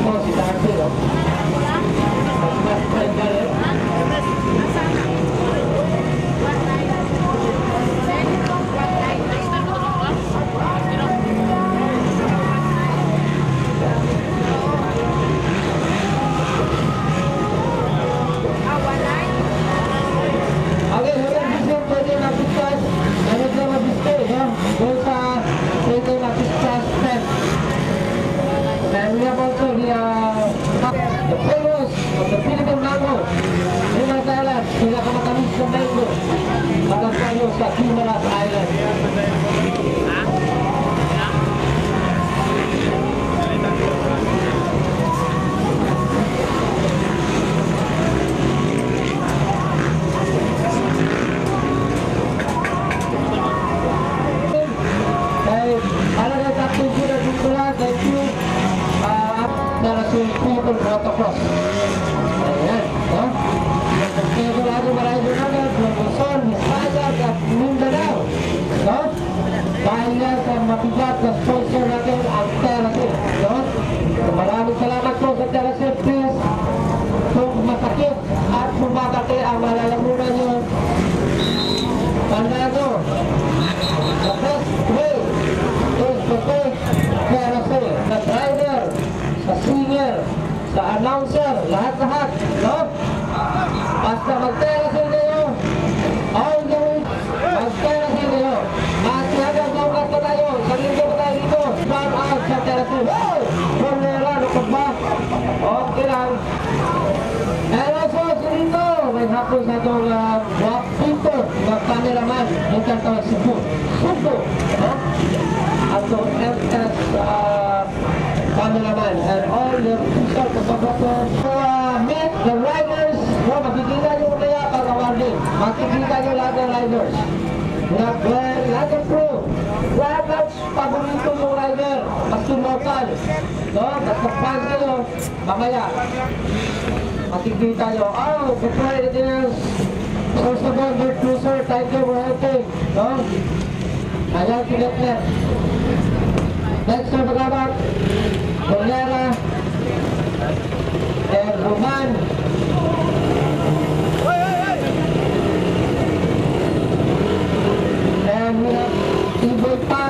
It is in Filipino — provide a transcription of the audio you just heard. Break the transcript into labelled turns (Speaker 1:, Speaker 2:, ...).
Speaker 1: Oh, si Darcy, no? Okay, walang bisip pwede mag-discuss. Ano na mag-discuss, no? Doon sa pwede mag-discuss step. And we have also the famous of the Philippine mango. Himas Island, pinakamatamis na mango. Magkakayo sa Himas Island. Thank you para sa people protocol. Ayan, no? Kaya ko lagi maraming naman, Luzon, Visayas at Mindanao. No? Dahil nga sa mabigat na sponsor natin ang Teracel. No? So, maraming salamat po sa Teracel, please. Kung masakit at bumakati ang malalamunan nyo, tandaan nyo, the best way is to take Teracel. The driver, sa singer, sa announcer, lahat-lahat, no? Basta mag-Teracel kayo, all the way, mag-Teracel kayo. Masihagang maugat pa tayo, sa linggo pa tayo dito, shout out sa Teracel. Wow! Cornera, lukot ba? Okay lang. And also, sa dito, may hapon sa itong Rock Pinto, mga cameraman, yung kantawag Cebu. Cebu, no? At itong FS cameraman and all the official photographer to meet the riders. No, makikita nyo kaya pag-awarding. Makikita nyo lahat ng riders. Lahat ng crew. Lahat paborito mong rider. Maski local. No, basta fans kayo. Mamaya. Makikita nyo. Oh, before anything else. First of all, dear cruiser, thank you for helping. No? Ayan, pinatlet. Next na pagkabat. Cornera,